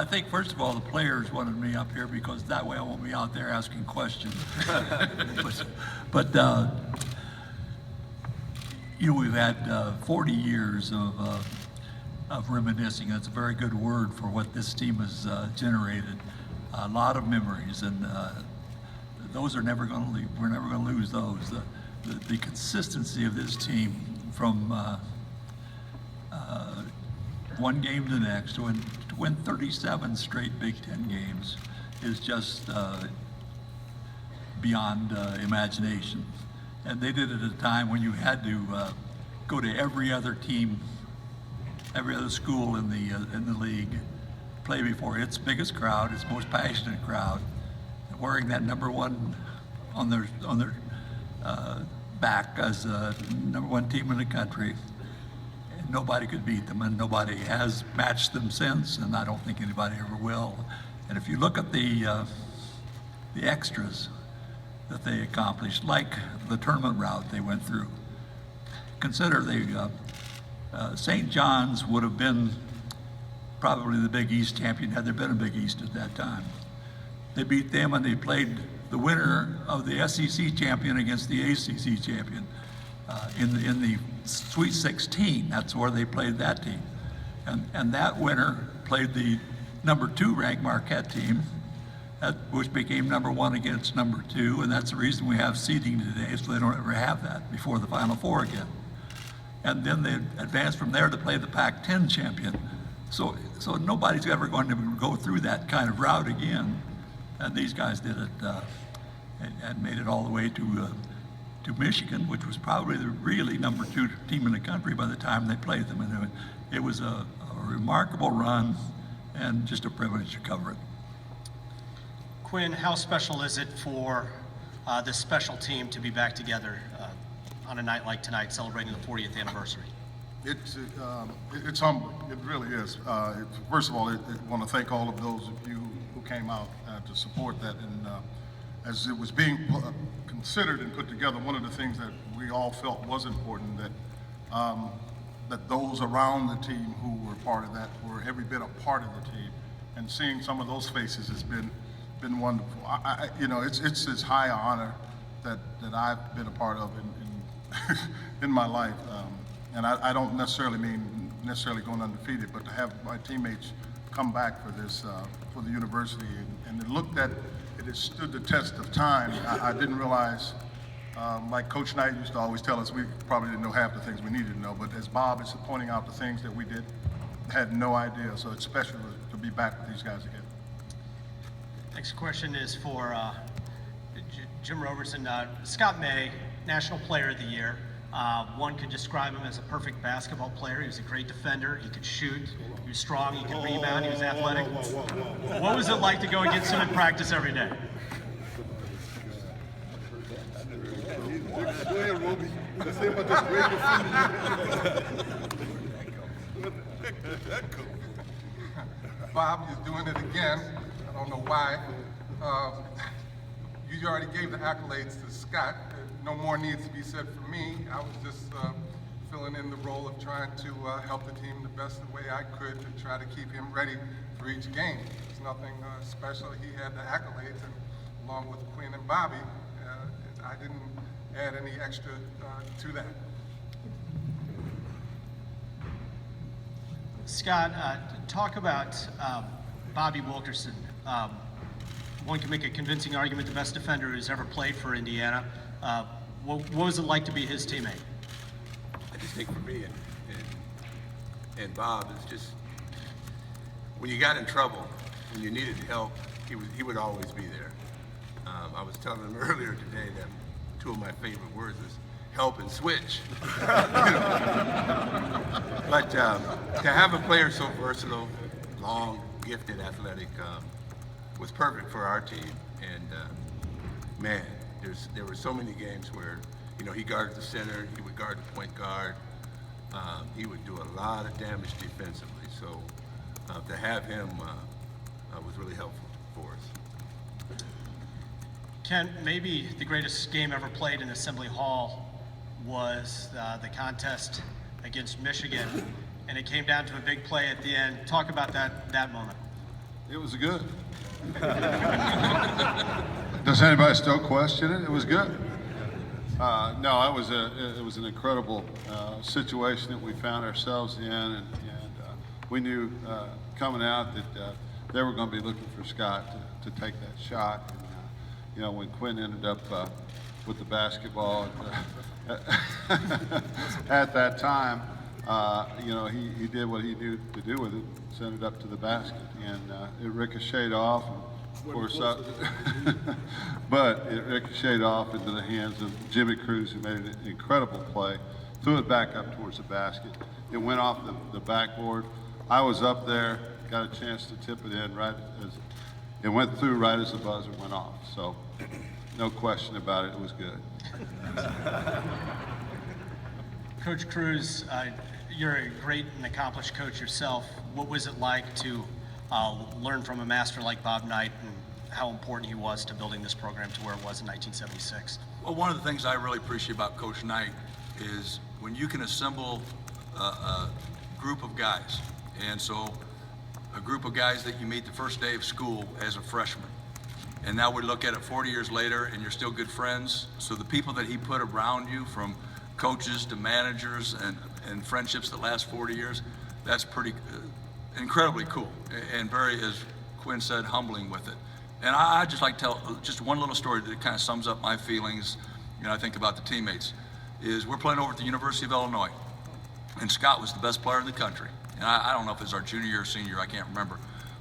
I think, first of all, the players wanted me up here because that way I won't be out there asking questions. but we've had 40 years of reminiscing. That's a very good word for what this team has generated. A lot of memories, and those are never going to leave. We're never going to lose those. The consistency of this team from one game to the next, to win 37 straight Big Ten games is just beyond imagination. And they did it at a time when you had to go to every other team, every other school in the league, play before its biggest crowd, its most passionate crowd, wearing that number one on their back as number one team in the country. And nobody could beat them, and nobody has matched them since, and I don't think anybody ever will. And if you look at the extras that they accomplished, like the tournament route they went through, consider St. John's would have been probably the Big East champion had there been a Big East at that time. They beat them, and they played the winner of the SEC champion against the ACC champion in the Sweet 16. That's where they played that team. And that winner played the number 2 ranked Marquette team, which became number 1 against number 2, and that's the reason we have seeding today, so they don't ever have that before the Final Four again. And then they advanced from there to play the Pac-10 champion. So nobody's ever going to go through that kind of route again. And these guys did it and made it all the way to Michigan, which was probably the really number 2 team in the country by the time they played them. And it was a remarkable run and just a privilege to cover it. Quinn, how special is it for this special team to be back together on a night like tonight, celebrating the 40th anniversary? It's humbling. It really is. First of all, I want to thank all of those of you who came out to support that. And as it was being considered and put together, one of the things that we all felt was important, that those around the team who were part of that were every bit a part of the team. And seeing some of those faces has been wonderful. It's as high an honor that I've been a part of in my life. And I don't necessarily mean going undefeated, but to have my teammates come back for this, for the university, and it looked at, it has stood the test of time. I didn't realize, like Coach Knight used to always tell us, we probably didn't know half the things we needed to know, but as Bob is pointing out the things that we did, had no idea, so it's special to be back with these guys again. Next question is for Jim Roberson. Scott May, National Player of the Year. One could describe him as a perfect basketball player. He was a great defender. He could shoot. He was strong. He could rebound. He was athletic. What was it like to go against him in practice every day? Go ahead, Roby. Let's see about this great defender. Bob is doing it again. I don't know why. You already gave the accolades to Scott. No more needs to be said for me. I was just filling in the role of trying to help the team the best way I could to try to keep him ready for each game. There's nothing special. He had the accolades, and along with Quinn and Bobby, I didn't add any extra to that. Scott, talk about Bobby Wilkerson. One can make a convincing argument, the best defender who's ever played for Indiana. What was it like to be his teammate? I just think for me and Bob, it's just when you got in trouble, when you needed help, he would always be there. I was telling him earlier today that 2 of my favorite words is help and switch. But to have a player so versatile, long, gifted, athletic, was perfect for our team. And man, there were so many games where, he guarded the center, he would guard the point guard. He would do a lot of damage defensively. So to have him was really helpful for us. Ken, maybe the greatest game ever played in Assembly Hall was the contest against Michigan, and it came down to a big play at the end. Talk about that moment. It was good. Does anybody still question it? It was good. No, it was an incredible situation that we found ourselves in, and we knew coming out that they were going to be looking for Scott to take that shot. And, you know, when Quinn ended up with the basketball at that time, you know, he did what he knew to do with it, sent it up to the basket, and it ricocheted off. Of course, but it ricocheted off into the hands of Jimmy Crews, who made an incredible play, threw it back up towards the basket. It went off the backboard. I was up there, got a chance to tip it in right as it went through right as the buzzer went off. So, no question about it. It was good. Coach Crews, you're a great and accomplished coach yourself. What was it like to learn from a master like Bob Knight, and how important he was to building this program to where it was in 1976? Well, one of the things I really appreciate about Coach Knight is when you can assemble a group of guys. And so a group of guys that you meet the first day of school as a freshman. And now we look at it 40 years later and you're still good friends. So the people that he put around you, from coaches to managers and friendships that last 40 years, that's pretty incredibly cool, and very, as Quinn said, humbling with it. And I just like to tell just one little story that kind of sums up my feelings, you know, I think about the teammates, is we're playing over at the University of Illinois, and Scott was the best player in the country. And I don't know if it was our junior year or senior year, I can't remember.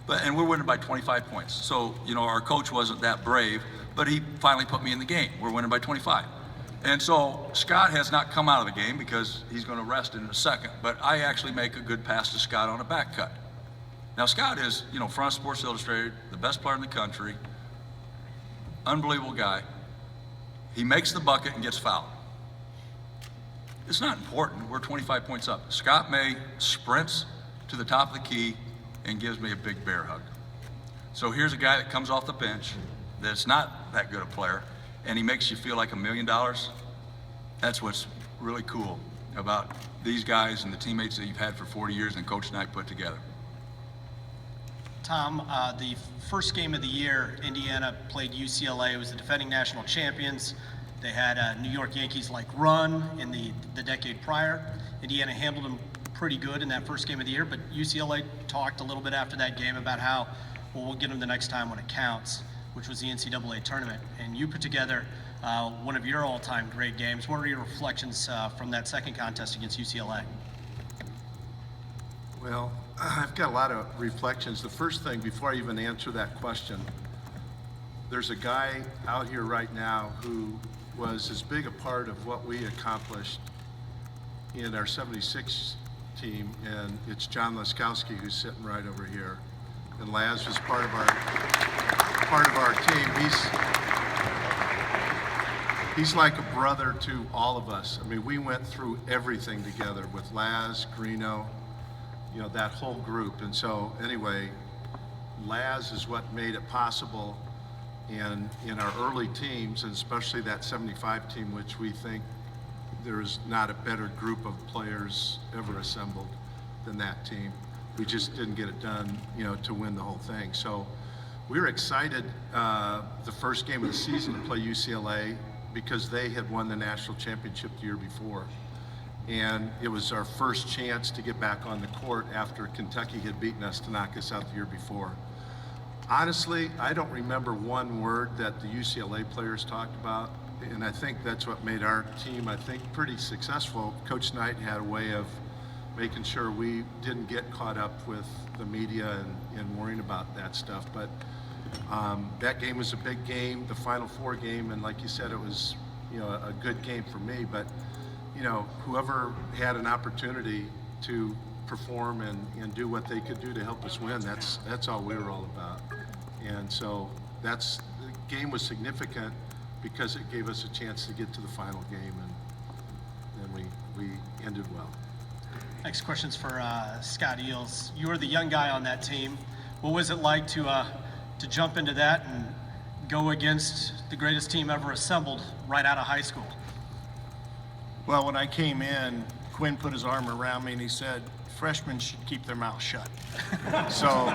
And we're winning by 25 points. So, you know, our coach wasn't that brave, but he finally put me in the game. We're winning by 25. And so Scott has not come out of the game because he's going to rest in a second, but I actually make a good pass to Scott on a back cut. Now Scott is, you know, front of Sports Illustrated, the best player in the country, unbelievable guy. He makes the bucket and gets fouled. It's not important, we're 25 points up. Scott May sprints to the top of the key and gives me a big bear hug. So here's a guy that comes off the bench that's not that good a player, and he makes you feel like $1 million. That's what's really cool about these guys and the teammates that you've had for 40 years and Coach Knight put together. Tom, the first game of the year, Indiana played UCLA. It was the defending national champions. They had a New York Yankees-like run in the decade prior. Indiana handled them pretty good in that first game of the year, but UCLA talked a little bit after that game about how, well, we'll get them the next time when it counts, which was the NCAA tournament. And you put together one of your all-time great games. What are your reflections from that second contest against UCLA? Well, I've got a lot of reflections. The first thing, before I even answer that question, there's a guy out here right now who was as big a part of what we accomplished in our 76 team, and it's John Laskowski, who's sitting right over here. And Laz was part of our team. He's like a brother to all of us. I mean, we went through everything together with Laz, Greeno, you know, that whole group. And so anyway, Laz is what made it possible. And in our early teams, and especially that 75 team, which we think there's not a better group of players ever assembled than that team. We just didn't get it done, you know, to win the whole thing. So we were excited the first game of the season to play UCLA because they had won the national championship the year before. And it was our first chance to get back on the court after Kentucky had beaten us to knock us out the year before. Honestly, I don't remember one word that the UCLA players talked about, and I think that's what made our team, I think, pretty successful. Coach Knight had a way of making sure we didn't get caught up with the media and worrying about that stuff. But that game was a big game, the Final Four game, and like you said, it was, you know, a good game for me. But, you know, whoever had an opportunity to perform and do what they could do to help us win, that's all we were all about. And so the game was significant because it gave us a chance to get to the final game, and then we ended well. Next question's for Scott Eells. You were the young guy on that team. What was it like to jump into that and go against the greatest team ever assembled right out of high school? Well, when I came in, Quinn put his arm around me and he said, freshmen should keep their mouth shut. So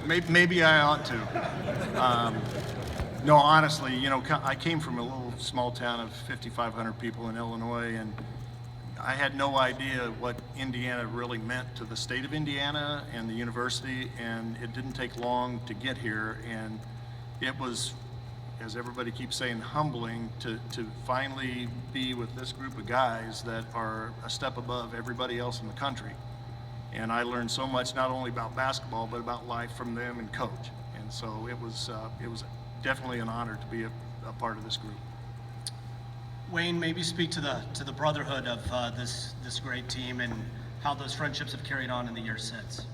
maybe I ought to. No, honestly, you know, I came from a little small town of 5,500 people in Illinois, and I had no idea what Indiana really meant to the state of Indiana and the university, and it didn't take long to get here, and it was, as everybody keeps saying, humbling to finally be with this group of guys that are a step above everybody else in the country. And I learned so much, not only about basketball, but about life from them and coach. And so it was definitely an honor to be a part of this group. Wayne, maybe speak to the brotherhood of this great team and how those friendships have carried on in the years since.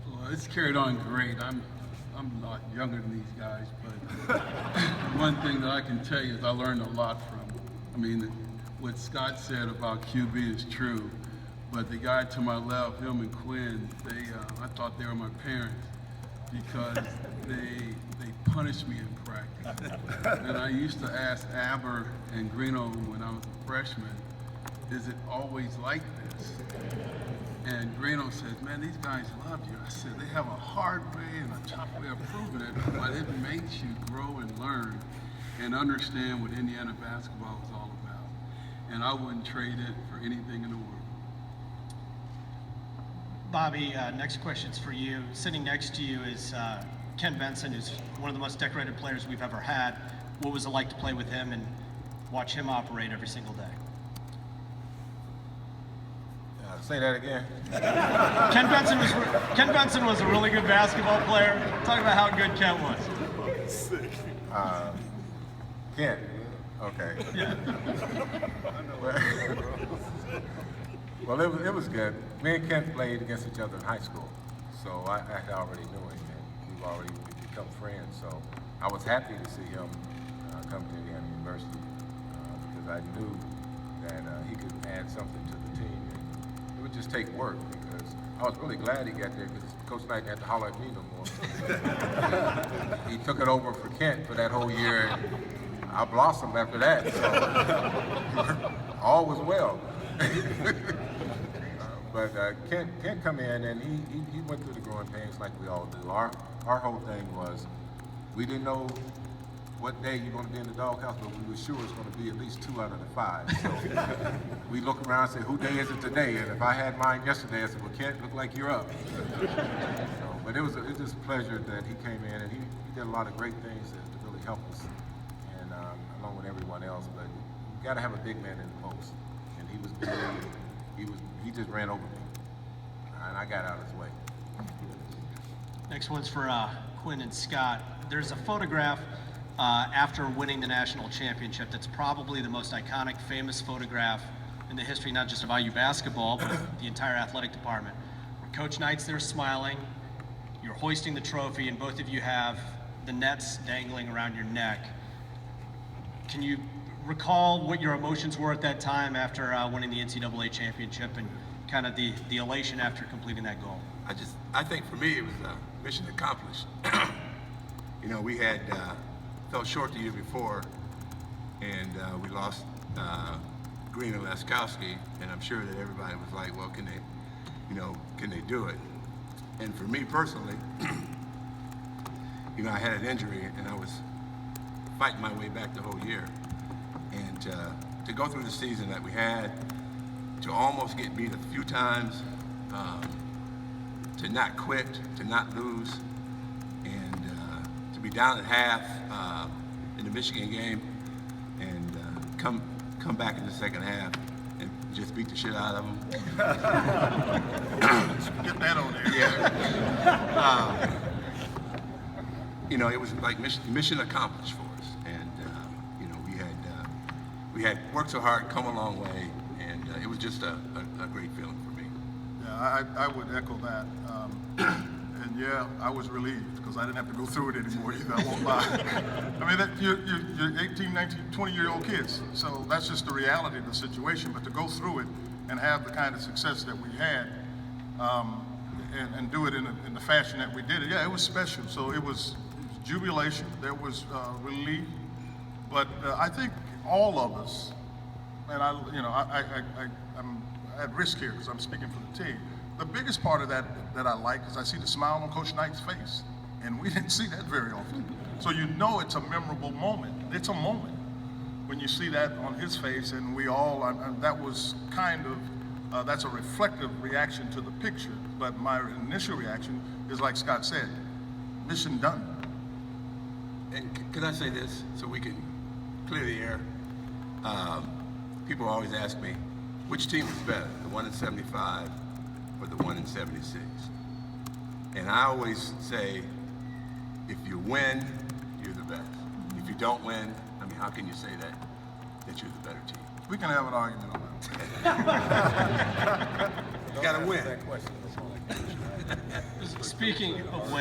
Well, it's carried on great. I'm a lot younger than these guys, but one thing that I can tell you is I learned a lot from them. I mean, what Scott said about QB is true, but the guy to my left, him and Quinn, I thought they were my parents because they punished me in practice. And I used to ask Aber and Greeno when I was a freshman, is it always like this? And Greeno says, man, these guys love you. I said, they have a hard way and a tough way of proving it, but it makes you grow and learn and understand what Indiana basketball is all about. And I wouldn't trade it for anything in the world. Bobby, next question's for you. Sitting next to you is Ken Benson, who's one of the most decorated players we've ever had. What was it like to play with him and watch him operate every single day? Say that again. Ken Benson was a really good basketball player. Talk about how good Ken was. Kent. Okay. Yeah. Well, it was good. Me and Kent played against each other in high school, so I already knew him, and we've already become friends. So I was happy to see him come to Indiana University because I knew that he could add something to the team. And it would just take work because I was really glad he got there because Coach Knight didn't have to holler at me no more. He took it over for Kent for that whole year. And I blossomed after that, so all was well. But Kent come in and he went through the growing pains like we all do. Our whole thing was we didn't know what day you're going to be in the doghouse, but we were sure it's going to be at least 2 out of the 5. So we look around and say, who day is it today? And if I had mine yesterday, I said, well, Kent, look like you're up. So, but it was just a pleasure that he came in, and he did a lot of great things to really help us, and along with everyone else. But you got to have a big man in the post, and he was big. He just ran over me, and I got out of his way. Next one's for Quinn and Scott. There's a photograph after winning the national championship that's probably the most iconic, famous photograph in the history, not just of IU basketball, but the entire athletic department. Where Coach Knight's there smiling, you're hoisting the trophy, and both of you have the nets dangling around your neck. Can you recall what your emotions were at that time after winning the NCAA championship and kind of the elation after completing that goal? I think for me it was mission accomplished. You know, we had fell short the year before, and we lost Green and Laskowski, and I'm sure that everybody was like, well, can they do it? And for me personally, you know, I had an injury and I was fighting my way back the whole year. And to go through the season that we had, to almost get beat a few times, to not quit, to not lose, and to be down at half in the Michigan game, and come back in the second half and just beat the shit out of them. Get that on there. Yeah. You know, it was like mission accomplished for us, and you know, we had worked so hard, come a long way, and it was just a great feeling for me. Yeah, I would echo that. And yeah, I was relieved because I didn't have to go through it anymore either. I won't lie. I mean, you're 18, 19, 20-year-old kids, so that's just the reality of the situation. But to go through it and have the kind of success that we had, and do it in the fashion that we did it, yeah, it was special. So it was jubilation. There was relief. But I think all of us, and I at risk here because I'm speaking for the team. The biggest part of that I like is I see the smile on Coach Knight's face, and we didn't see that very often. So you know it's a memorable moment. It's a moment when you see that on his face, and we all, that was kind of, that's a reflective reaction to the picture, but my initial reaction is like Scott said, mission done. And can I say this so we can clear the air? People always ask me, which team is better, the one in 75 or the one in 76? And I always say, if you win, you're the best. If you don't win, I mean, how can you say that you're the better team? We can have an argument on that. You gotta win. Speaking of